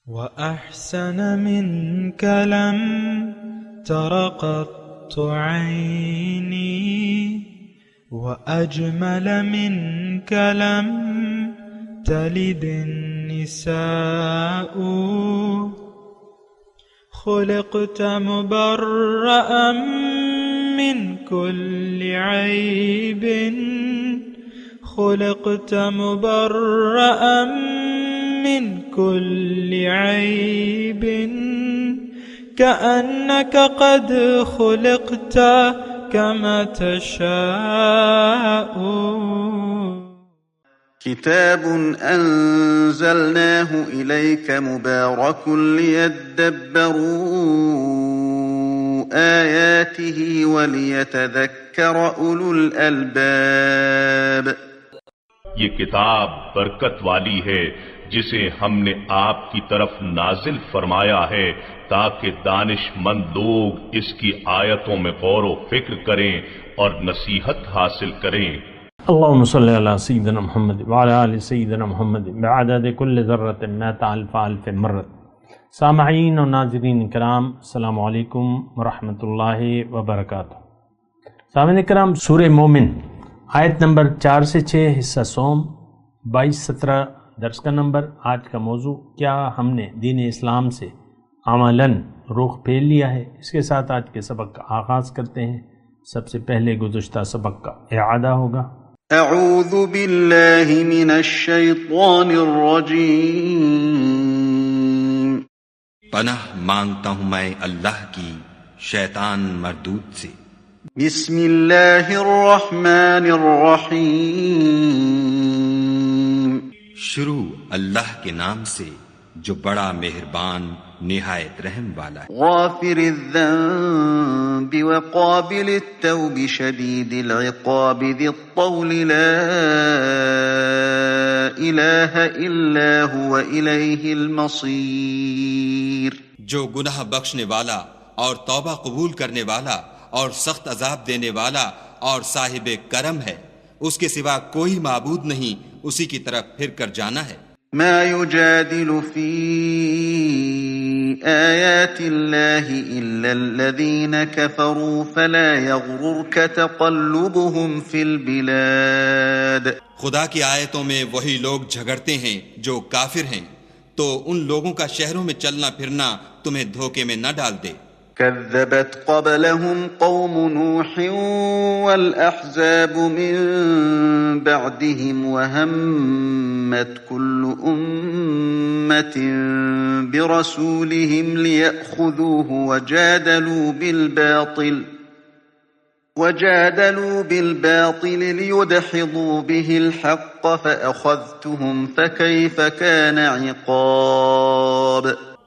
وأحسن منك لم تر قط عيني وأجمل منك لم تلد النساء خلقت مبرأ من كل عيب خلقت مبرأ من كل عيب كأنك قد خلقت كما تشاء. كتاب أنزلناه إليك مبارك ليدبروا آياته وليتذكر أولو الألباب. یہ کتاب برکت والی ہے جسے ہم نے آپ کی طرف نازل فرمایا ہے تاکہ دانش مند لوگ اس کی آیتوں میں غور و فکر کریں اور نصیحت حاصل کریں. اللهم صل على سيدنا محمد وعلى آل سيدنا محمد بعدد كل ذرة مئة ألف ألف مرة. سامعین و ناظرین کرام، السلام علیکم ورحمۃ اللہ وبرکاتہ. سامعین کرام، سورہ مومن آیت نمبر 4 سے 6 حصہ سوم 22-17 درس کا نمبر. آج کا موضوع، کیا ہم نے دین اسلام سے عملاً رخ پھیر لیا ہے؟ اس کے ساتھ آج کے سبق کا آغاز کرتے ہیں. سب سے پہلے گزشتہ سبق کا اعادہ ہوگا. اعوذ باللہ من الشیطان الرجیم. پناہ مانگتا ہوں میں اللہ کی شیطان مردود سے. بسم اللہ الرحمن الرحیم. شروع اللہ کے نام سے جو بڑا مہربان نہایت رحم والا ہے. غافر الذنب وقابل التوب شدید العقاب ذی الطول لا الہ الا هو الیہ المصیر. جو گناہ بخشنے والا اور توبہ قبول کرنے والا اور سخت عذاب دینے والا اور صاحب کرم ہے، اس کے سوا کوئی معبود نہیں، اسی کی طرف پھر کر جانا ہے. ما يجادل في آيات الله إلا الذين كفروا فلا يغررك تقلبهم في البلاد. خدا کی آیتوں میں وہی لوگ جھگڑتے ہیں جو کافر ہیں، تو ان لوگوں کا شہروں میں چلنا پھرنا تمہیں دھوکے میں نہ ڈال دے. كذبت قبلهم قوم نوح والأحزاب من بعدهم وهمت كل أمة برسولهم ليأخذوه وجادلوا بالباطل ليدحضوا به الحق فأخذتهم فكيف كان عقاب.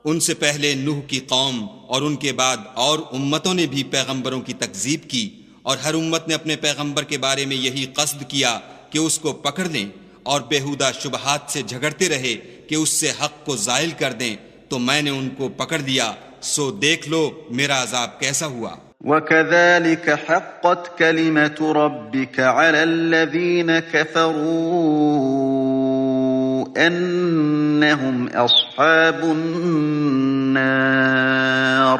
ان سے پہلے نوح کی قوم اور ان کے بعد اور امتوں نے بھی پیغمبروں کی تکذیب کی، اور ہر امت نے اپنے پیغمبر کے بارے میں یہی قصد کیا کہ اس کو پکڑ لیں، اور بیہودہ شبہات سے جھگڑتے رہے کہ اس سے حق کو زائل کر دیں، تو میں نے ان کو پکڑ لیا، سو دیکھ لو میرا عذاب کیسا ہوا. وَكَذَلِكَ حَقَّتْ كَلِمَةُ رَبِّكَ عَلَى الَّذِينَ كَفَرُوا انہم اصحاب النار.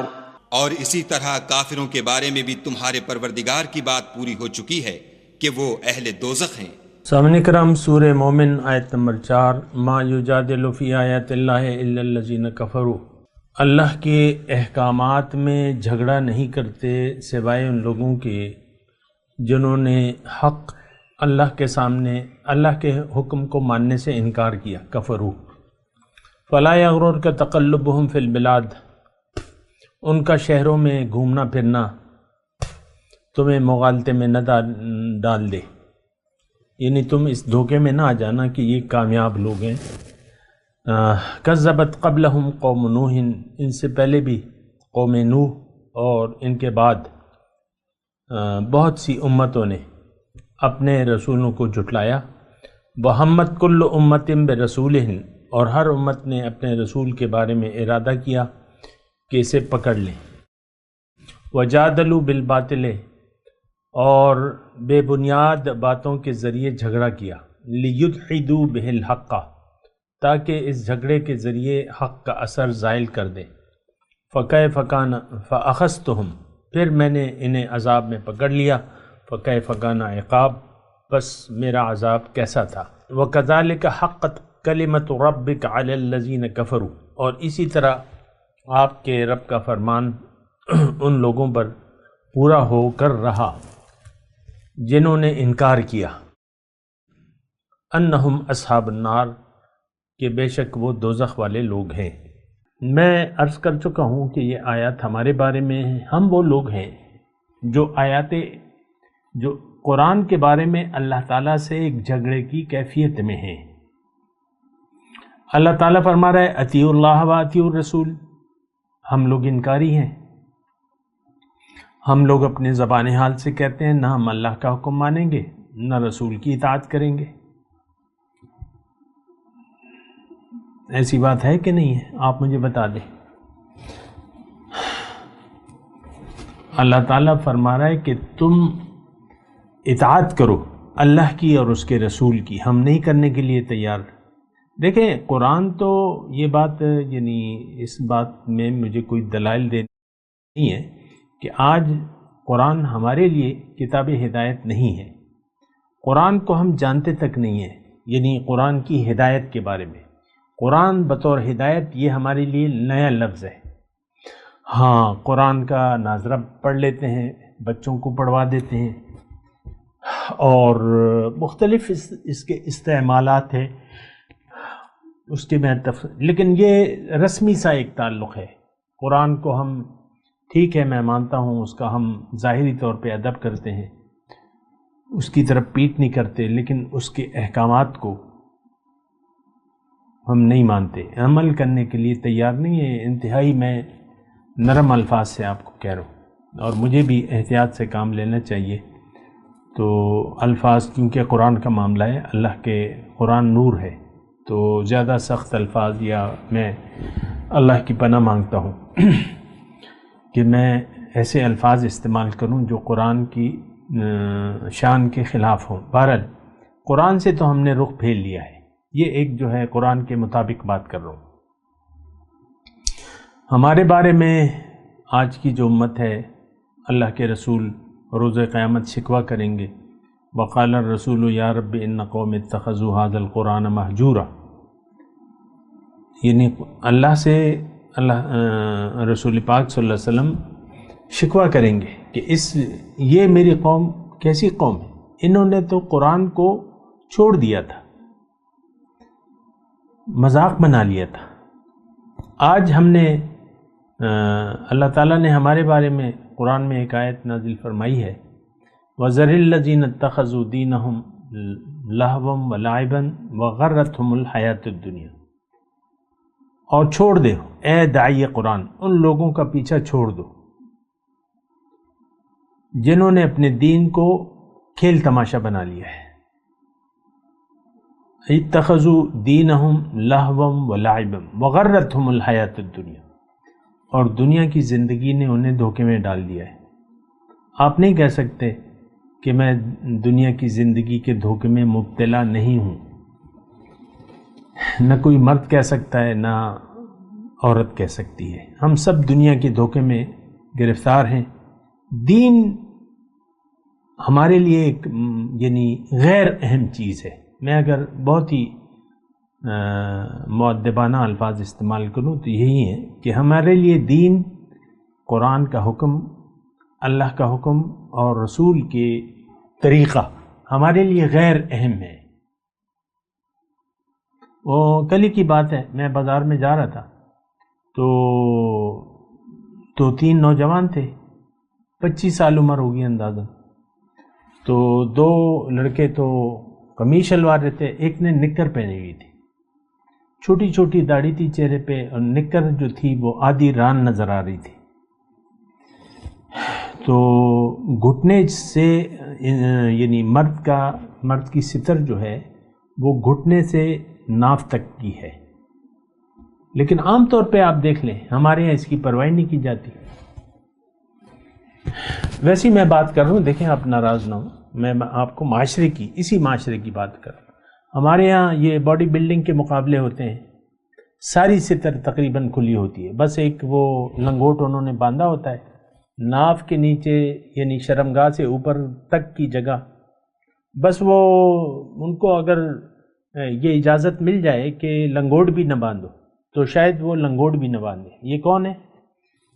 اور اسی طرح کافروں کے بارے میں بھی تمہارے پروردگار کی بات پوری ہو چکی ہے کہ وہ اہل دوزخ ہیں. سامعین کرام، سورہ مومن آیت نمبر 4. ما یجادل فی آیات اللہ الا الذین کفروا. اللہ کے احکامات میں جھگڑا نہیں کرتے سوائے ان لوگوں کے جنہوں نے حق اللہ کے سامنے اللہ کے حکم کو ماننے سے انکار کیا. کفروا. فلا یغررک تقلبہم فی البلاد. ان کا شہروں میں گھومنا پھرنا تمہیں مغالطے میں نہ ڈال دے، یعنی تم اس دھوکے میں نہ آ جانا کہ یہ کامیاب لوگ ہیں. کذبت قبلہم قوم نوح. ان سے پہلے بھی قوم نوح اور ان کے بعد بہت سی امتوں نے اپنے رسولوں کو جھٹلایا. وہمت کل امت برسولہم. اور ہر امت نے اپنے رسول کے بارے میں ارادہ کیا کہ اسے پکڑ لیں. وجادلوا بالباطل. اور بے بنیاد باتوں کے ذریعے جھگڑا کیا. لیدحضوا بہ الحق. تاکہ اس جھگڑے کے ذریعے حق کا اثر زائل کر دیں۔ فَكَيْفَ كَانَ فَأَخَذْتُهُمْ، پھر میں نے انہیں عذاب میں پکڑ لیا۔ فَكَيْفَ كَانَ عقاب، بس میرا عذاب کیسا تھا۔ وَكَذَلِكَ حَقَّتْ كَلِمَةُ رَبِّكَ عَلَى الَّذِينَ كَفَرُوا، اور اسی طرح آپ کے رب کا فرمان ان لوگوں پر پورا ہو کر رہا جنہوں نے انکار کیا۔ انہم اصحاب النار، کہ بے شک وہ دوزخ والے لوگ ہیں۔ میں عرض کر چکا ہوں کہ یہ آیات ہمارے بارے میں ہیں۔ ہم وہ لوگ ہیں جو جو قرآن کے بارے میں اللہ تعالیٰ سے ایک جھگڑے کی کیفیت میں ہیں۔ اللہ تعالیٰ فرما رہا ہے اطیعوا اللہ و اطیعوا الرسول، ہم لوگ انکاری ہیں۔ ہم لوگ اپنے زبان حال سے کہتے ہیں نہ ہم اللہ کا حکم مانیں گے نہ رسول کی اطاعت کریں گے۔ ایسی بات ہے کہ نہیں ہے؟ آپ مجھے بتا دیں۔ اللہ تعالیٰ فرما رہا ہے کہ تم اطاعت کرو اللہ کی اور اس کے رسول کی، ہم نہیں کرنے کے لیے تیار۔ دیکھیں قرآن تو یہ بات یعنی اس بات میں مجھے کوئی دلائل نہیں ہے کہ آج قرآن ہمارے لیے کتاب ہدایت نہیں ہے۔ قرآن کو ہم جانتے تک نہیں ہیں، یعنی قرآن کی ہدایت کے بارے میں۔ قرآن بطور ہدایت یہ ہمارے لیے نیا لفظ ہے۔ ہاں قرآن کا ناظرہ پڑھ لیتے ہیں، بچوں کو پڑھوا دیتے ہیں، اور مختلف اس کے استعمالات ہیں، اس کے میں لیکن یہ رسمی سا ایک تعلق ہے۔ قرآن کو ہم ٹھیک ہے میں مانتا ہوں اس کا ہم ظاہری طور پہ ادب کرتے ہیں، اس کی طرف پیٹ نہیں کرتے، لیکن اس کے احکامات کو ہم نہیں مانتے، عمل کرنے کے لیے تیار نہیں ہے۔ انتہائی میں نرم الفاظ سے آپ کو کہہ رہا ہوں، اور مجھے بھی احتیاط سے کام لینا چاہیے۔ تو الفاظ کیونکہ قرآن کا معاملہ ہے، اللہ کے قرآن نور ہے، تو زیادہ سخت الفاظ یا میں اللہ کی پناہ مانگتا ہوں کہ میں ایسے الفاظ استعمال کروں جو قرآن کی شان کے خلاف ہوں۔ بہرحال قرآن سے تو ہم نے رخ پھیر لیا ہے، یہ ایک جو ہے قرآن کے مطابق بات کر رہا ہوں۔ ہمارے بارے میں آج کی جو امت ہے، اللہ کے رسول روز قیامت شکوہ کریں گے، وقال الرسول یا رب ان قوم اتخذوا هذا القرآن مہجورا، یعنی اللہ سے رسول پاک صلی اللہ علیہ وسلم شکوہ کریں گے کہ یہ میری قوم کیسی قوم ہے، انہوں نے تو قرآن کو چھوڑ دیا تھا، مذاق بنا لیا تھا۔ آج ہم نے اللہ تعالیٰ نے ہمارے بارے میں قرآن میں ایک آیت نازل فرمائی ہے، وَذَرِ الَّذِينَ اتَّخَذُوا دِينَهُمْ لَهْوًا وَلَعِبًا وَغَرَّتْهُمُ الْحَيَاةُ الدُّنْيَا، اور چھوڑ دے اے داعی قرآن، ان لوگوں کا پیچھا چھوڑ دو جنہوں نے اپنے دین کو کھیل تماشا بنا لیا ہے۔ اتخذوا دینہم لہوا ولعبا وغرتہم الحیاۃ الدنیا، اور دنیا کی زندگی نے انہیں دھوکے میں ڈال دیا ہے۔ آپ نہیں کہہ سکتے کہ میں دنیا کی زندگی کے دھوکے میں مبتلا نہیں ہوں، نہ کوئی مرد کہہ سکتا ہے نہ عورت کہہ سکتی ہے، ہم سب دنیا کے دھوکے میں گرفتار ہیں۔ دین ہمارے لیے ایک یعنی غیر اہم چیز ہے۔ میں اگر بہت ہی مؤدبانہ الفاظ استعمال کروں تو یہی ہے کہ ہمارے لیے دین، قرآن کا حکم، اللہ کا حکم اور رسول کے طریقہ ہمارے لیے غیر اہم ہے۔ وہ کل ہی کی بات ہے، میں بازار میں جا رہا تھا تو 3 نوجوان تھے، 25 سال عمر ہوگی اندازہ، تو 2 لڑکے تو قمیص شلوار رہتے، ایک نے نکر پہنی ہوئی تھی، چھوٹی چھوٹی داڑھی تھی چہرے پہ، اور نکر جو تھی وہ آدھی ران نظر آ رہی تھی، تو گھٹنے سے یعنی مرد کی ستر جو ہے وہ گھٹنے سے ناف تک کی ہے، لیکن عام طور پہ آپ دیکھ لیں ہمارے یہاں اس کی پرواہ نہیں کی جاتی۔ ویسے میں بات کر رہا ہوں، دیکھیں آپ ناراض نہ ہوں، میں آپ کو اسی معاشرے کی بات کر رہا ہوں۔ ہمارے ہاں یہ باڈی بلڈنگ کے مقابلے ہوتے ہیں، ساری ستر تقریباً کھلی ہوتی ہے، بس ایک وہ لنگوٹ انہوں نے باندھا ہوتا ہے ناف کے نیچے، یعنی شرمگاہ سے اوپر تک کی جگہ، بس وہ ان کو اگر یہ اجازت مل جائے کہ لنگوٹ بھی نہ باندھو تو شاید وہ لنگوٹ بھی نہ باندھے۔ یہ کون ہے؟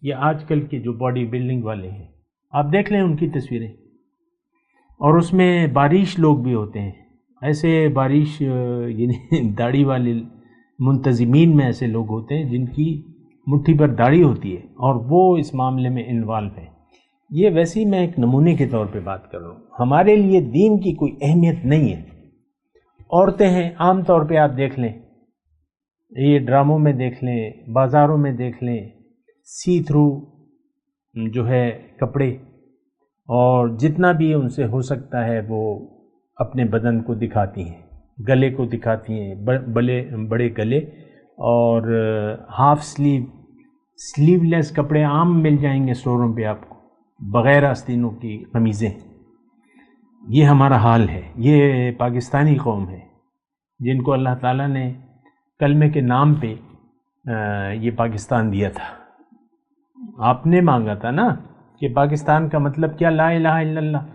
یہ آج کل کے جو باڈی بلڈنگ والے ہیں، آپ دیکھ لیں ان کی تصویریں، اور اس میں بارش لوگ بھی ہوتے ہیں، ایسے بارش یعنی داڑھی والے منتظمین میں ایسے لوگ ہوتے ہیں جن کی مٹھی پر داڑھی ہوتی ہے اور وہ اس معاملے میں انوالو ہے۔ یہ ویسے ہی میں ایک نمونے کے طور پہ بات کر رہا ہوں، ہمارے لیے دین کی کوئی اہمیت نہیں ہے۔ عورتیں ہیں، عام طور پہ آپ دیکھ لیں، یہ ڈراموں میں دیکھ لیں، بازاروں میں دیکھ لیں، سی تھرو جو ہے کپڑے، اور جتنا بھی ان سے ہو سکتا ہے وہ اپنے بدن کو دکھاتی ہیں، گلے کو دکھاتی ہیں، بڑے گلے، اور ہاف سلیو لیس کپڑے عام مل جائیں گے اسٹوروں پہ آپ کو، بغیر آستینوں کی قمیضیں۔ یہ ہمارا حال ہے، یہ پاکستانی قوم ہے جن کو اللہ تعالیٰ نے کلمے کے نام پہ یہ پاکستان دیا تھا۔ آپ نے مانگا تھا نا کہ پاکستان کا مطلب کیا؟ لا الہ الا اللہ۔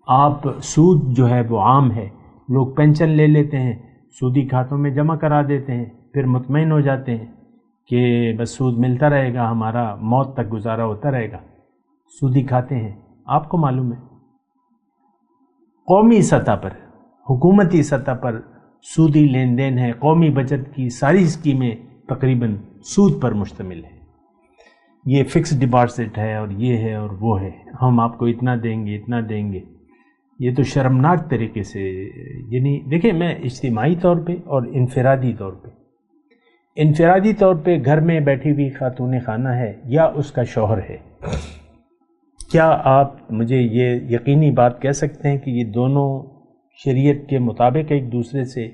آپ سود جو ہے وہ عام ہے، لوگ پینشن لے لیتے ہیں، سودی کھاتوں میں جمع کرا دیتے ہیں، پھر مطمئن ہو جاتے ہیں کہ بس سود ملتا رہے گا، ہمارا موت تک گزارا ہوتا رہے گا، سودی کھاتے ہیں۔ آپ کو معلوم ہے قومی سطح پر، حکومتی سطح پر سودی لین دین ہے، قومی بچت کی ساری اسکیمیں تقریباً سود پر مشتمل ہے، یہ فکس ڈپازٹ ہے اور یہ ہے اور وہ ہے، ہم آپ کو اتنا دیں گے اتنا دیں گے۔ یہ تو شرمناک طریقے سے، یعنی دیکھیں میں اجتماعی طور پہ اور انفرادی طور پہ گھر میں بیٹھی ہوئی خاتون خانہ ہے یا اس کا شوہر ہے، کیا آپ مجھے یہ یقینی بات کہہ سکتے ہیں کہ یہ دونوں شریعت کے مطابق ایک دوسرے سے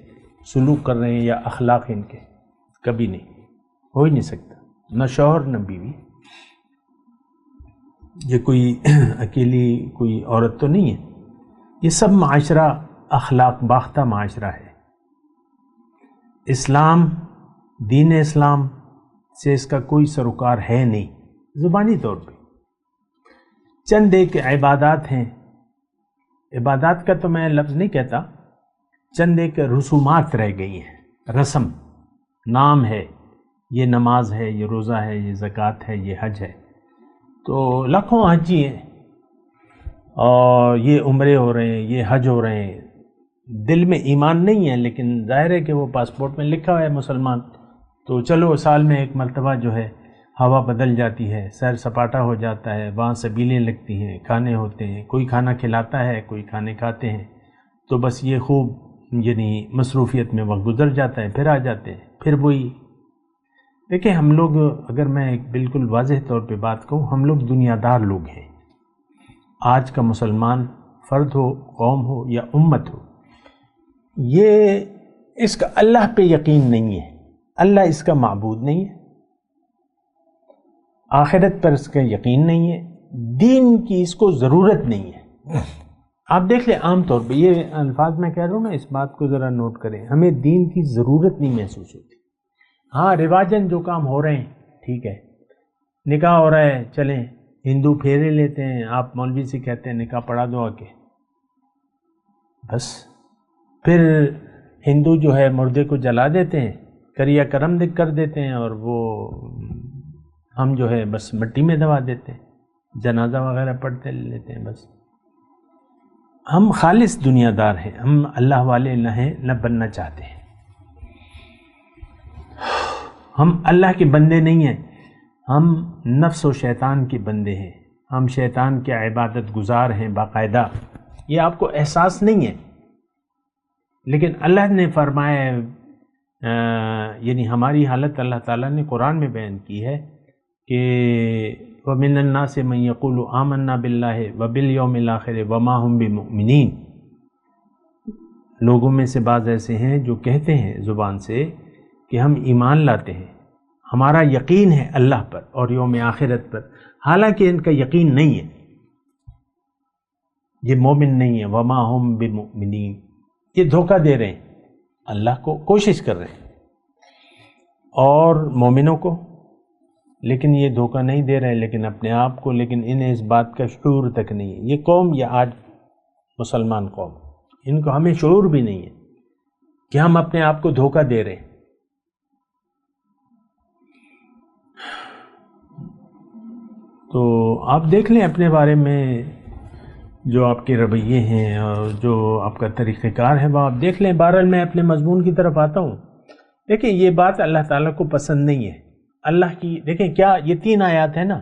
سلوک کر رہے ہیں یا اخلاق ان کے؟ کبھی نہیں، ہو ہی نہیں سکتا، نہ شوہر نہ بیوی۔ یہ کوئی اکیلی کوئی عورت تو نہیں ہے، یہ سب معاشرہ اخلاق باختہ معاشرہ ہے۔ اسلام، دین اسلام سے اس کا کوئی سروکار ہے نہیں، زبانی طور پہ چند ایک عبادات ہیں، عبادات کا تو میں لفظ نہیں کہتا، چند ایک رسومات رہ گئی ہیں، رسم نام ہے، یہ نماز ہے، یہ روزہ ہے، یہ زکوٰۃ ہے، یہ حج ہے، تو لاکھوں حاجی ہیں اور یہ عمرے ہو رہے ہیں، یہ حج ہو رہے ہیں، دل میں ایمان نہیں ہے لیکن ظاہر ہے کہ وہ پاسپورٹ میں لکھا ہوا ہے مسلمان، تو چلو سال میں ایک مرتبہ جو ہے ہوا بدل جاتی ہے، سیر سپاٹا ہو جاتا ہے، وہاں سبیلیں لگتی ہیں، کھانے ہوتے ہیں، کوئی کھانا کھلاتا ہے، کوئی کھانے کھاتے ہیں، تو بس یہ خوب یعنی مصروفیت میں وقت گزر جاتا ہے، پھر آ جاتے ہیں، پھر وہی۔ دیکھیں ہم لوگ، اگر میں ایک بالکل واضح طور پہ بات کہوں، ہم لوگ دنیا دار لوگ ہیں۔ آج کا مسلمان فرد ہو، قوم ہو یا امت ہو، یہ اس کا اللہ پہ یقین نہیں ہے، اللہ اس کا معبود نہیں ہے، آخرت پر اس کا یقین نہیں ہے، دین کی اس کو ضرورت نہیں ہے۔ آپ دیکھ لیں عام طور پہ یہ الفاظ میں کہہ رہا ہوں نا، اس بات کو ذرا نوٹ کریں، ہمیں دین کی ضرورت نہیں محسوس ہوتی۔ ہاں رواجن جو کام ہو رہے ہیں ٹھیک ہے، نکاح ہو رہا ہے، چلیں ہندو پھیرے لیتے ہیں، آپ مولوی سے کہتے ہیں نکاح پڑھا دو آ کے، بس پھر ہندو جو ہے مردے کو جلا دیتے ہیں، کریا کرم کر دیتے ہیں، اور وہ ہم جو ہے بس مٹی میں دبا دیتے ہیں، جنازہ وغیرہ پڑھتے لیتے ہیں۔ بس ہم خالص دنیا دار ہیں، ہم اللہ والے نہ ہیں، نہ بننا چاہتے ہیں، ہم اللہ کے بندے نہیں ہیں، ہم نفس و شیطان کے بندے ہیں، ہم شیطان کے عبادت گزار ہیں باقاعدہ۔ یہ آپ کو احساس نہیں ہے، لیکن اللہ نے فرمایا یعنی ہماری حالت اللہ تعالیٰ نے قرآن میں بیان کی ہے کہ وَمِنَ النَّاسِ مَن يَقُولُ آمَنَّا بِاللَّهِ وَبِالْيَوْمِ الْآخِرِ وَمَا هُمْ بِمُؤْمِنِينَ، لوگوں میں سے بعض ایسے ہیں جو کہتے ہیں زبان سے کہ ہم ایمان لاتے ہیں، ہمارا یقین ہے اللہ پر اور یوم آخرت پر، حالانکہ ان کا یقین نہیں ہے۔ یہ مومن نہیں ہے، وما ہم بمؤمنین، یہ دھوکہ دے رہے ہیں اللہ کو، کوشش کر رہے ہیں اور مومنوں کو، لیکن یہ دھوکہ نہیں دے رہے لیکن اپنے آپ کو، لیکن انہیں اس بات کا شعور تک نہیں ہے۔ یہ قوم، یہ آج مسلمان قوم، ان کو ہمیں شعور بھی نہیں ہے کہ ہم اپنے آپ کو دھوکہ دے رہے ہیں۔ تو آپ دیکھ لیں اپنے بارے میں جو آپ کے رویے ہیں اور جو آپ کا طریقہ کار ہے وہ آپ دیکھ لیں۔ بہرحال میں اپنے مضمون کی طرف آتا ہوں۔ دیکھیں یہ بات اللہ تعالیٰ کو پسند نہیں ہے۔ اللہ کی دیکھیں کیا یہ 3 آیات ہیں نا،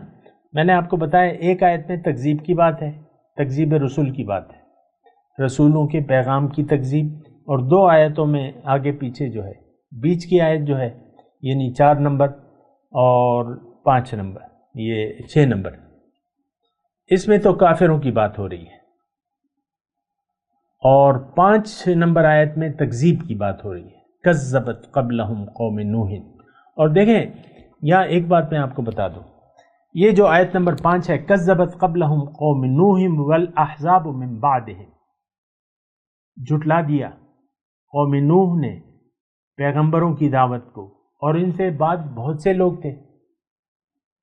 میں نے آپ کو بتایا ایک آیت میں تکذیب کی بات ہے، تکذیب رسول کی بات ہے، رسولوں کے پیغام کی تکذیب، اور 2 آیتوں میں آگے پیچھے جو ہے، بیچ کی آیت جو ہے یعنی 4 نمبر اور 5 نمبر، یہ 6 نمبر، اس میں تو کافروں کی بات ہو رہی ہے، اور 5 نمبر آیت میں تکذیب کی بات ہو رہی ہے، کذبت قبلہم قوم نوح۔ اور دیکھیں یہاں ایک بات میں آپ کو بتا دوں، یہ جو آیت نمبر 5 ہے، کذبت قبلہم قوم نوح والاحزاب من بعدہم، جھٹلا دیا قوم نوح نے پیغمبروں کی دعوت کو، اور ان سے بعد بہت سے لوگ تھے،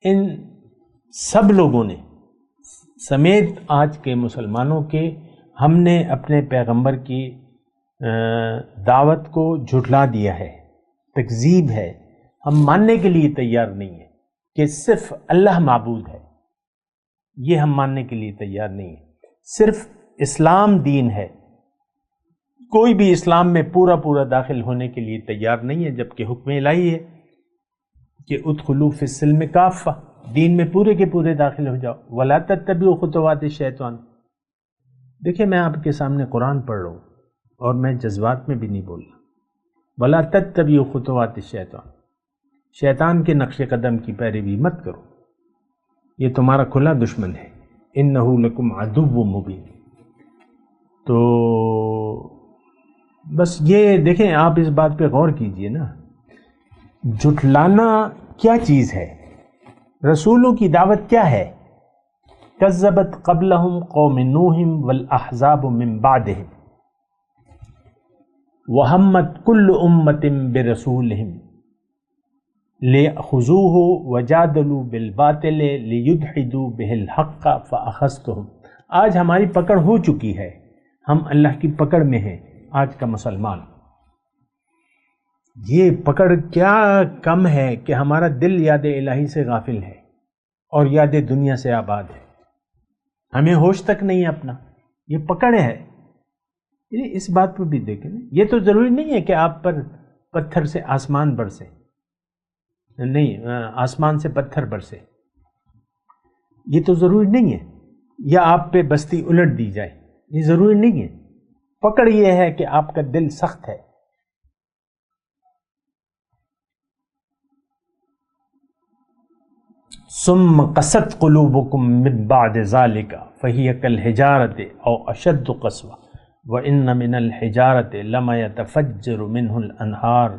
ان سب لوگوں نے سمیت آج کے مسلمانوں کے، ہم نے اپنے پیغمبر کی دعوت کو جھٹلا دیا ہے، تکذیب ہے، ہم ماننے کے لیے تیار نہیں ہیں کہ صرف اللہ معبود ہے، یہ ہم ماننے کے لیے تیار نہیں ہیں، صرف اسلام دین ہے، کوئی بھی اسلام میں پورا داخل ہونے کے لیے تیار نہیں ہے، جبکہ حکم الہی ہے کہ ادخلوا فی السلم کافہ، دین میں پورے کے پورے داخل ہو جاؤ، ولا تتبعوا خطوات الشیطان۔ دیکھیں میں آپ کے سامنے قرآن پڑھ رہا ہوں اور میں جذبات میں بھی نہیں بول رہا، ولا تتبعوا خطوات الشیطان، شیطان کے نقش قدم کی پیروی مت کرو، یہ تمہارا کھلا دشمن ہے، انہ لکم عدو مبین۔ تو بس یہ دیکھیں، آپ اس بات پہ غور کیجئے نا، جھٹلانا کیا چیز ہے، رسولوں کی دعوت کیا ہے؟ کذبت قبلہم قوم نوح والاحزاب من بعدہم وہمت کل امت برسولہم لیأخذوہ وجادلوا بالباطل لیدحدوا بہ الحق فاخذتہم۔ آج ہماری پکڑ ہو چکی ہے، ہم اللہ کی پکڑ میں ہیں، آج کا مسلمان۔ یہ پکڑ کیا کم ہے کہ ہمارا دل یاد الہی سے غافل ہے اور یاد دنیا سے آباد ہے، ہمیں ہوش تک نہیں ہے اپنا، یہ پکڑ ہے۔ اس بات پر بھی دیکھیں، یہ تو ضروری نہیں ہے کہ آپ پر پتھر سے آسمان برسے، نہیں، آسمان سے پتھر برسے، یہ تو ضروری نہیں ہے، یا آپ پہ بستی الٹ دی جائے، یہ ضروری نہیں ہے۔ پکڑ یہ ہے کہ آپ کا دل سخت ہے۔ ثم قست قلوبکم من بعد ذلك فہی کالحجارۃ او اشد قسوۃ وان من الحجارۃ لما يتفجر منه الانہار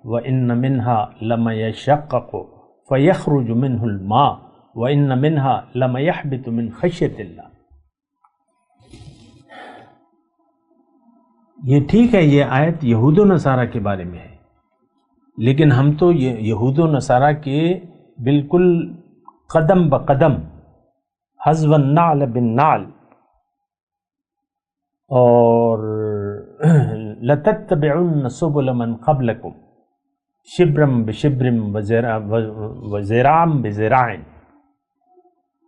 وان منها لما يشقق فيخرج منه الماء وان منها لما يحبط من خشیۃ اللہ۔ یہ ٹھیک ہے، یہ آیت یہود و نصارہ کے بارے میں ہے، لیکن ہم تو یہود و نصارہ کے بالکل قدم بقدم، حذو النعل بالنعل، اور لتتبعن سبل من قبلکم شبرا بشبر وذراعا بذراع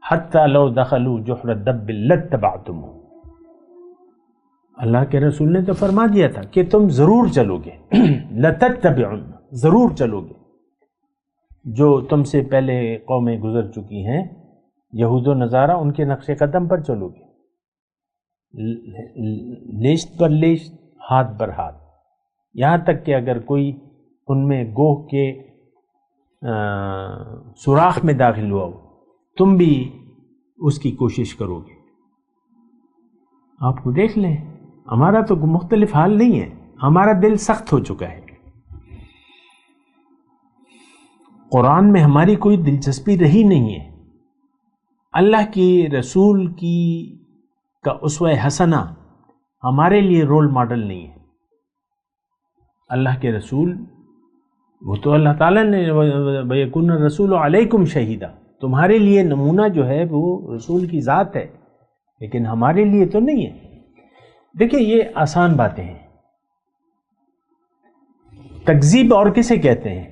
حتی لو دخلوا جحر دب لاتبعتموہ۔ اللہ کے رسول نے تو فرما دیا تھا کہ تم ضرور چلو گے، لتتبعن، ضرور چلو گے، جو تم سے پہلے قومیں گزر چکی ہیں، یہود و نصارہ، ان کے نقش قدم پر چلو گے، لیشت پر لیشت، ہاتھ پر ہاتھ، یہاں تک کہ اگر کوئی ان میں گوہ کے سوراخ میں داخل ہوا ہو، تم بھی اس کی کوشش کرو گے۔ آپ کو دیکھ لیں، ہمارا تو مختلف حال نہیں ہے، ہمارا دل سخت ہو چکا ہے، قرآن میں ہماری کوئی دلچسپی رہی نہیں ہے، اللہ کی رسول کی کا اسوہ حسنہ ہمارے لیے رول ماڈل نہیں ہے۔ اللہ کے رسول وہ تو اللہ تعالیٰ نے وَيَكُونَ الرَّسُولُ عَلَيْكُمْ شَهِيدًا، تمہارے لیے نمونہ جو ہے وہ رسول کی ذات ہے، لیکن ہمارے لیے تو نہیں ہے۔ دیکھیں یہ آسان باتیں ہیں۔ تکذیب اور کسے کہتے ہیں؟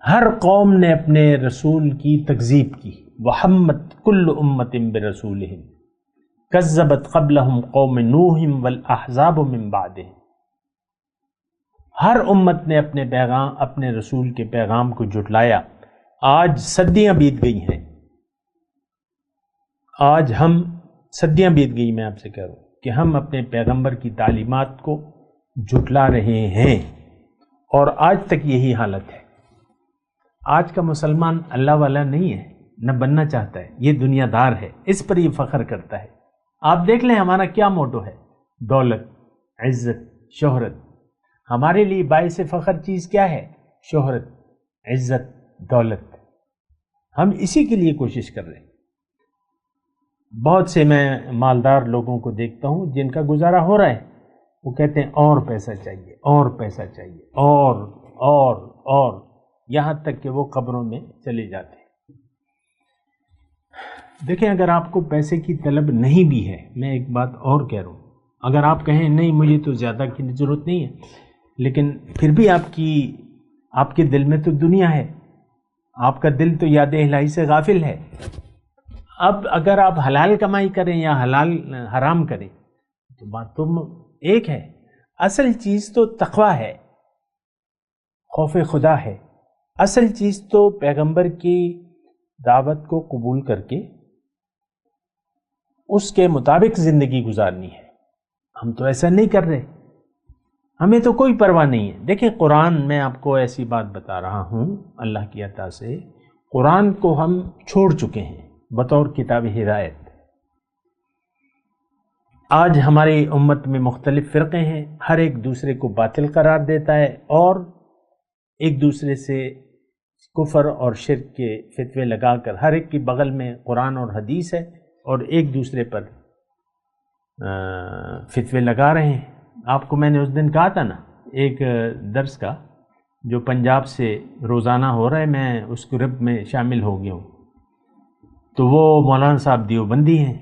ہر قوم نے اپنے رسول کی تکذیب کی۔ وَحَمَّتْ كُلُّ أُمَّةٍ بِرَسُولِهِمْ كَذَّبَتْ قَبْلَهُمْ قَوْمُ نُوحٍ وَالْأَحْزَابُ مِنْ بَعْدِهِمْ۔ ہر امت نے اپنے رسول کے پیغام کو جھٹلایا۔ آج صدیاں بیت گئی ہیں، آج ہم صدیاں بیت گئی، میں آپ سے کہہ رہا ہوں کہ ہم اپنے پیغمبر کی تعلیمات کو جھٹلا رہے ہیں، اور آج تک یہی حالت ہے۔ آج کا مسلمان اللہ والا نہیں ہے، نہ بننا چاہتا ہے، یہ دنیا دار ہے، اس پر یہ فخر کرتا ہے۔ آپ دیکھ لیں ہمارا کیا موٹو ہے، دولت، عزت، شہرت۔ ہمارے لیے باعث فخر چیز کیا ہے؟ شہرت، عزت، دولت۔ ہم اسی کے لیے کوشش کر رہے ہیں۔ بہت سے میں مالدار لوگوں کو دیکھتا ہوں جن کا گزارا ہو رہا ہے، وہ کہتے ہیں اور پیسہ چاہیے، اور پیسہ چاہیے، اور یہاں تک کہ وہ قبروں میں چلے جاتے ہیں۔ دیکھیں اگر آپ کو پیسے کی طلب نہیں بھی ہے، میں ایک بات اور کہہ رہا ہوں، اگر آپ کہیں نہیں مجھے تو زیادہ کی ضرورت نہیں ہے، لیکن پھر بھی آپ کے دل میں تو دنیا ہے، آپ کا دل تو یاد الہی سے غافل ہے۔ اب اگر آپ حلال کمائی کریں یا حرام کریں تو بات تو ایک ہے۔ اصل چیز تو تقوی ہے، خوف خدا ہے۔ اصل چیز تو پیغمبر کی دعوت کو قبول کر کے اس کے مطابق زندگی گزارنی ہے۔ ہم تو ایسا نہیں کر رہے، ہمیں تو کوئی پرواہ نہیں ہے۔ دیکھیں قرآن، میں آپ کو ایسی بات بتا رہا ہوں اللہ کی عطا سے، قرآن کو ہم چھوڑ چکے ہیں بطور کتاب ہدایت۔ آج ہماری امت میں مختلف فرقے ہیں، ہر ایک دوسرے کو باطل قرار دیتا ہے اور ایک دوسرے سے کفر اور شرک کے فتوے لگا کر ہر ایک کی بغل میں قرآن اور حدیث ہے اور ایک دوسرے پر فتوے لگا رہے ہیں۔ آپ کو میں نے اس دن کہا تھا نا ایک درس کا جو پنجاب سے روزانہ ہو رہا ہے، میں اس گروپ میں شامل ہو گیا ہوں، تو وہ مولانا صاحب دیوبندی ہیں،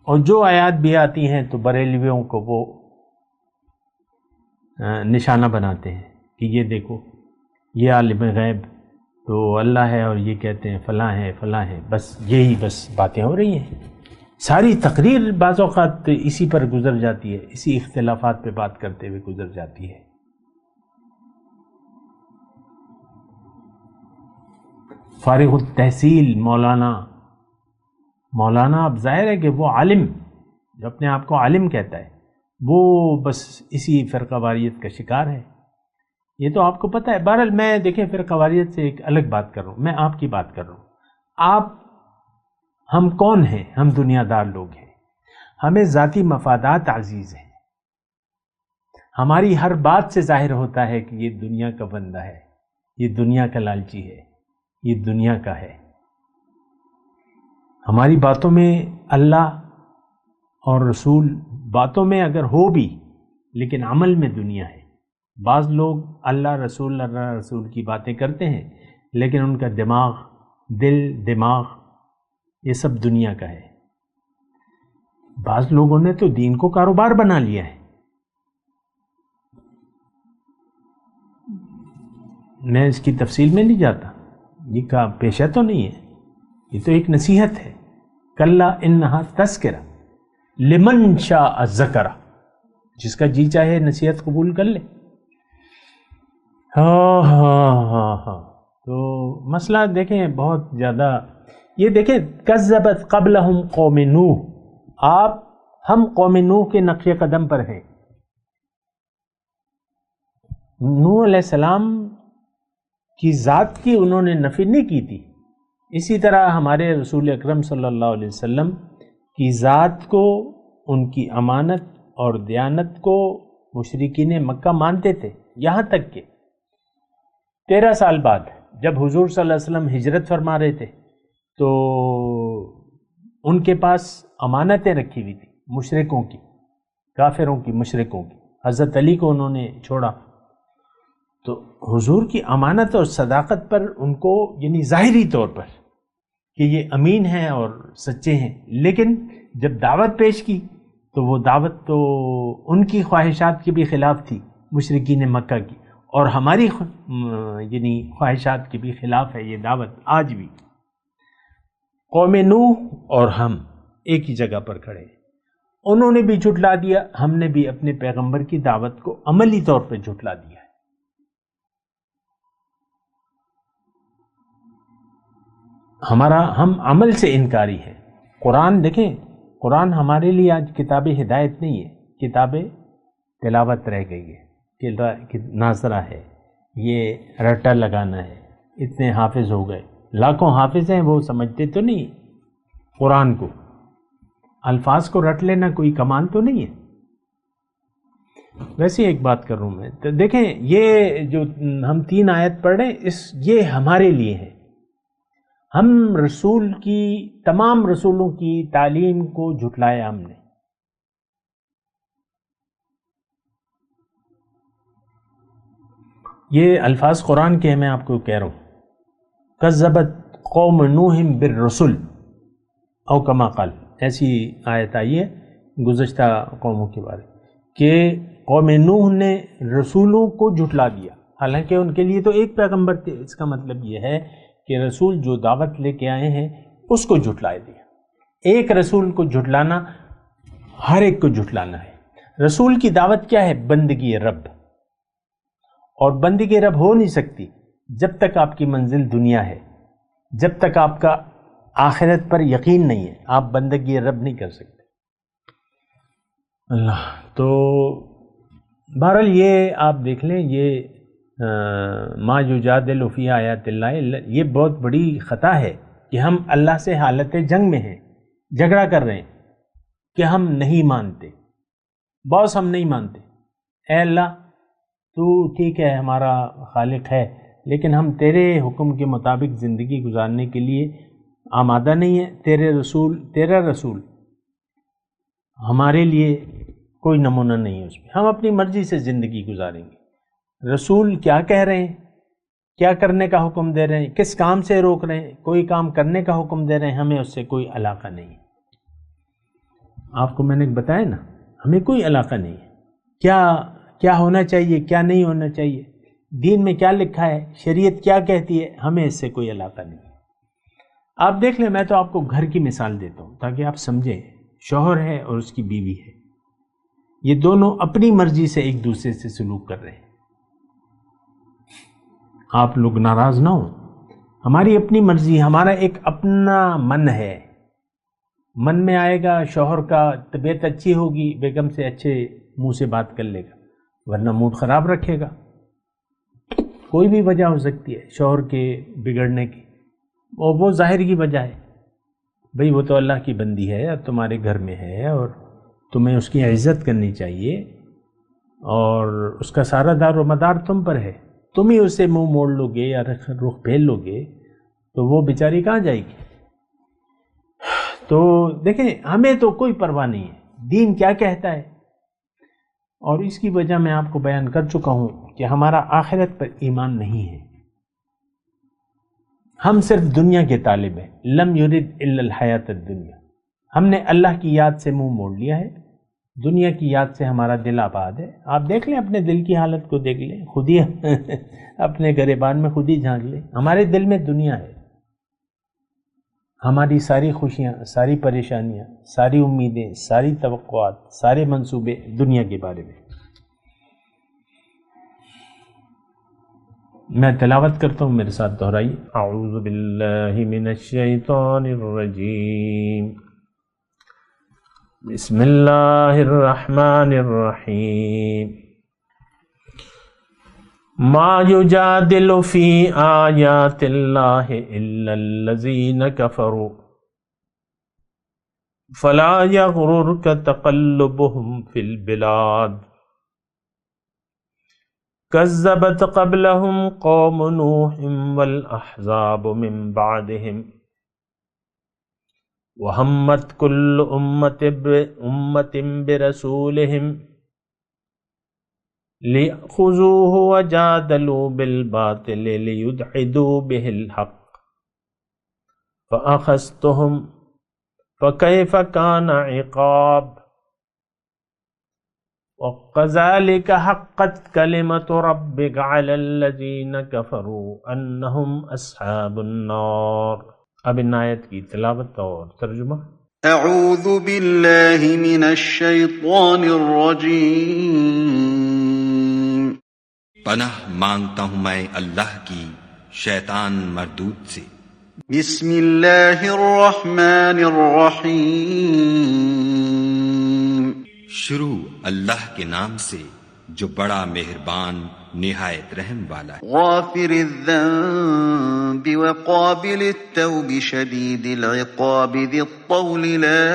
اور جو آیات بھی آتی ہیں تو بریلویوں کو وہ نشانہ بناتے ہیں کہ یہ دیکھو یہ عالم غیب تو اللہ ہے، اور یہ کہتے ہیں فلاں ہے فلاں ہے، بس یہی بس باتیں ہو رہی ہیں۔ ساری تقریر بعض اوقات اسی پر گزر جاتی ہے، اسی اختلافات پہ بات کرتے ہوئے گزر جاتی ہے۔ فارغ التحصیل مولانا اب ظاہر ہے کہ وہ عالم جو اپنے آپ کو عالم کہتا ہے وہ بس اسی فرقہ واریت کا شکار ہے، یہ تو آپ کو پتہ ہے۔ بہرحال میں دیکھیں فرقہ واریت سے ایک الگ بات کر رہا ہوں، میں آپ کی بات کر رہا ہوں۔ ہم کون ہیں؟ ہم دنیا دار لوگ ہیں، ہمیں ذاتی مفادات عزیز ہیں، ہماری ہر بات سے ظاہر ہوتا ہے کہ یہ دنیا کا بندہ ہے، یہ دنیا کا لالچی ہے، یہ دنیا کا ہے۔ ہماری باتوں میں اللہ اور رسول باتوں میں اگر ہو بھی، لیکن عمل میں دنیا ہے۔ بعض لوگ اللہ رسول کی باتیں کرتے ہیں، لیکن ان کا دماغ یہ سب دنیا کا ہے۔ بعض لوگوں نے تو دین کو کاروبار بنا لیا ہے۔ میں اس کی تفصیل میں نہیں جاتا، یہ کا پیشہ تو نہیں ہے، یہ تو ایک نصیحت ہے۔ کلا انہا تذکرہ لمن شاء ذکرہ، جس کا جی چاہے نصیحت قبول کر لے۔ ہاں تو مسئلہ دیکھیں بہت زیادہ، یہ دیکھیں کذبت قبلہم قوم نوح، ہم قوم نوح کے نقش قدم پر ہیں۔ نوح علیہ السلام کی ذات کی انہوں نے نفی نہیں کی تھی، اسی طرح ہمارے رسول اکرم صلی اللہ علیہ وسلم کی ذات کو، ان کی امانت اور دیانت کو مشرکین مکہ مانتے تھے، یہاں تک کہ 13 سال بعد جب حضور صلی اللہ علیہ وسلم ہجرت فرما رہے تھے تو ان کے پاس امانتیں رکھی ہوئی تھی مشرکوں کی، کافروں کی، مشرکوں کی. حضرت علی کو انہوں نے چھوڑا. تو حضور کی امانت اور صداقت پر ان کو یعنی ظاہری طور پر کہ یہ امین ہیں اور سچے ہیں، لیکن جب دعوت پیش کی تو وہ دعوت تو ان کی خواہشات کے بھی خلاف تھی، مشرکین مکہ کی، اور ہماری یعنی خواہشات کے بھی خلاف ہے یہ دعوت آج بھی. قوم نوح اور ہم ایک ہی جگہ پر کھڑے ہیں. انہوں نے بھی جھٹلا دیا، ہم نے بھی اپنے پیغمبر کی دعوت کو عملی طور پہ جھٹلا دیا ہے. ہم عمل سے انکاری ہیں. قرآن دیکھیں، قرآن ہمارے لیے آج کتاب ہدایت نہیں ہے، کتاب تلاوت رہ گئی ہے، کہ ناظرہ ہے، یہ رٹا لگانا ہے. اتنے حافظ ہو گئے، لاکھوں حافظ ہیں، وہ سمجھتے تو نہیں قرآن کو. الفاظ کو رٹ لینا کوئی کمان تو نہیں ہے. ویسے ایک بات کر رہا ہوں میں، تو دیکھیں یہ جو ہم 3 آیت پڑھ رہے ہیں یہ ہمارے لیے ہے. ہم رسول کی، تمام رسولوں کی تعلیم کو جھٹلایا ہم نے. یہ الفاظ قرآن کے ہیں، میں آپ کو کہہ رہا ہوں. کذبت قوم نوح بالرسل او کما قال، ایسی آیت آئی ہے گزشتہ قوموں کے بارے کہ قوم نوح نے رسولوں کو جھٹلا دیا، حالانکہ ان کے لیے تو ایک پیغمبر تھے. اس کا مطلب یہ ہے کہ رسول جو دعوت لے کے آئے ہیں اس کو جھٹلا دیا. ایک رسول کو جھٹلانا ہر ایک کو جھٹلانا ہے. رسول کی دعوت کیا ہے؟ بندگی رب. اور بندگی رب ہو نہیں سکتی جب تک آپ کی منزل دنیا ہے، جب تک آپ کا آخرت پر یقین نہیں ہے، آپ بندگی رب نہیں کر سکتے. اللہ تو بہرحال یہ آپ دیکھ لیں، یہ ما یجادل فی آیات اللہ، یہ بہت بڑی خطا ہے کہ ہم اللہ سے حالت جنگ میں ہیں، جھگڑا کر رہے ہیں کہ ہم نہیں مانتے. باس ہم نہیں مانتے. اے اللہ تو ٹھیک ہے ہمارا خالق ہے، لیکن ہم تیرے حکم کے مطابق زندگی گزارنے کے لیے آمادہ نہیں ہے. تیرا رسول ہمارے لیے کوئی نمونہ نہیں ہے اس میں. ہم اپنی مرضی سے زندگی گزاریں گے. رسول کیا کہہ رہے ہیں، کیا کرنے کا حکم دے رہے ہیں، کس کام سے روک رہے ہیں، کوئی کام کرنے کا حکم دے رہے ہیں، ہمیں اس سے کوئی علاقہ نہیں. آپ کو میں نے بتایا نا، ہمیں کوئی علاقہ نہیں ہے. کیا ہونا چاہیے، کیا نہیں ہونا چاہیے، دین میں کیا لکھا ہے، شریعت کیا کہتی ہے، ہمیں اس سے کوئی علاقہ نہیں. آپ دیکھ لیں، میں تو آپ کو گھر کی مثال دیتا ہوں تاکہ آپ سمجھیں. شوہر ہے اور اس کی بیوی ہے، یہ دونوں اپنی مرضی سے ایک دوسرے سے سلوک کر رہے ہیں. آپ لوگ ناراض نہ ہوں، ہماری اپنی مرضی، ہمارا ایک اپنا من ہے. من میں آئے گا شوہر کا، طبیعت اچھی ہوگی، بیگم سے اچھے منہ سے بات کر لے گا، ورنہ موڈ خراب رکھے گا. کوئی بھی وجہ ہو سکتی ہے شوہر کے بگڑنے کی، اور وہ ظاہر کی وجہ ہے. بھئی وہ تو اللہ کی بندی ہے اور تمہارے گھر میں ہے، اور تمہیں اس کی عزت کرنی چاہیے، اور اس کا سارا دار و مدار تم پر ہے. تم ہی اسے منہ موڑ لو گے یا رخ پھیل لو گے تو وہ بیچاری کہاں جائے گی؟ تو دیکھیں، ہمیں تو کوئی پرواہ نہیں ہے دین کیا کہتا ہے. اور اس کی وجہ میں آپ کو بیان کر چکا ہوں کہ ہمارا آخرت پر ایمان نہیں ہے. ہم صرف دنیا کے طالب ہیں. لم یرد الا الحیات الدنیا. ہم نے اللہ کی یاد سے منہ موڑ لیا ہے، دنیا کی یاد سے ہمارا دل آباد ہے. آپ دیکھ لیں، اپنے دل کی حالت کو دیکھ لیں، خود ہی اپنے گریبان میں خود ہی جھانک لیں. ہمارے دل میں دنیا ہے. ہماری ساری خوشیاں، ساری پریشانیاں، ساری امیدیں، ساری توقعات، سارے منصوبے دنیا کے بارے میں. میں تلاوت کرتا ہوں، میرے ساتھ دہرائیے. اعوذ باللہ من الشیطان الرجیم. بسم اللہ الرحمن الرحیم. ما یجادل فی آیات اللہ الا الذین کفروا فلا یغررک تقلبهم فی البلاد کذبت قبلهم قوم نوح والاحزاب من بعدهم وَهَمَّتْ كُلُّ أُمَّةٍ بِرَسُولِهِمْ لِيَأْخُذُوهُ وَجَادَلُوا بِالْبَاطِلِ لِيُدْحِضُوا بِهِ الْحَقَّ فَأَخَذْتُهُمْ فَكَيْفَ كَانَ عِقَابِ وَكَذَلِكَ حَقَّتْ كَلِمَةُ رَبِّكَ عَلَى الَّذِينَ كَفَرُوا أَنَّهُمْ أَصْحَابُ النَّارِ۔ اب ان آیت کی تلاوت اور ترجمہ۔ اعوذ باللہ من الشیطان الرجیم۔ پناہ مانگتا ہوں میں اللہ کی شیطان مردود سے۔ بسم اللہ الرحمن الرحیم۔ شروع اللہ کے نام سے جو بڑا مہربان نہایت رحم والا ہے۔ غافر الذنب وقابل التوب شدید العقاب ذی الطول لا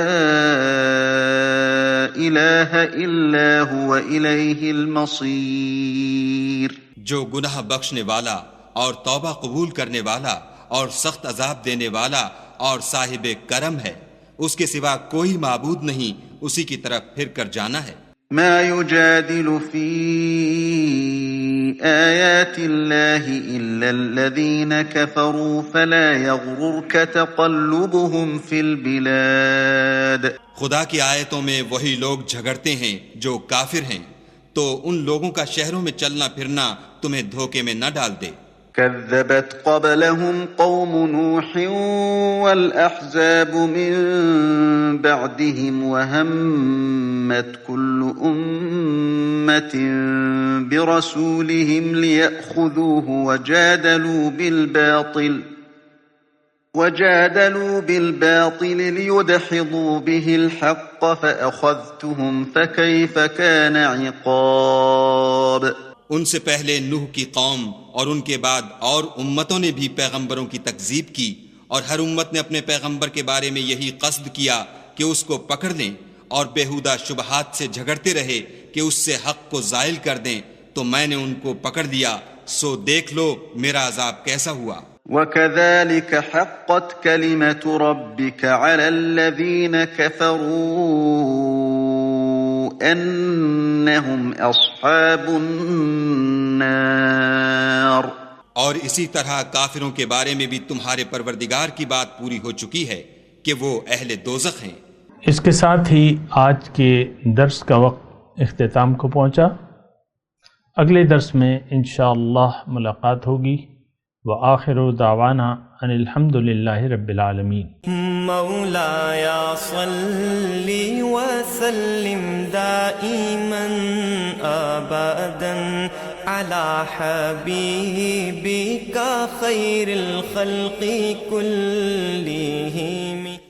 الہ الا هو الیہ المصیر۔ جو گناہ بخشنے والا اور توبہ قبول کرنے والا اور سخت عذاب دینے والا اور صاحب کرم ہے، اس کے سوا کوئی معبود نہیں، اسی کی طرف پھر کر جانا ہے۔ ما يجادل في آيات الله إلا الذين كفروا فلا يغررك تقلبهم في البلاد۔ خدا کی آیتوں میں وہی لوگ جھگڑتے ہیں جو کافر ہیں، تو ان لوگوں کا شہروں میں چلنا پھرنا تمہیں دھوکے میں نہ ڈال دے۔ كذبت قبلهم قوم نوح والأحزاب من بعدهم وهمت كل أمة برسولهم ليأخذوه وجادلوا بالباطل ليدحضوا به الحق فأخذتهم فكيف كان عقاب۔ ان سے پہلے نوح کی قوم اور ان کے بعد اور امتوں نے بھی پیغمبروں کی تکذیب کی، اور ہر امت نے اپنے پیغمبر کے بارے میں یہی قصد کیا کہ اس کو پکڑ لیں، اور بیہودہ شبہات سے جھگڑتے رہے کہ اس سے حق کو زائل کر دیں، تو میں نے ان کو پکڑ لیا، سو دیکھ لو میرا عذاب کیسا ہوا۔ وَكَذَلِكَ حَقَّتْ كَلِمَةُ رَبِّكَ عَلَى الَّذِينَ كَفَرُوا أَنَّهُمْ أَصْحَابُ النَّارِ۔ اور اسی طرح کافروں کے بارے میں بھی تمہارے پروردگار کی بات پوری ہو چکی ہے کہ وہ اہل دوزخ ہیں۔ اس کے ساتھ ہی آج کے درس کا وقت اختتام کو پہنچا۔ اگلے درس میں انشاءاللہ ملاقات ہوگی۔ وآخر دعوانا ان الحمد للہ رب العالمین۔ مولایا صلی وسلم دائما ابدا علی حبیبک خیر الخلق کل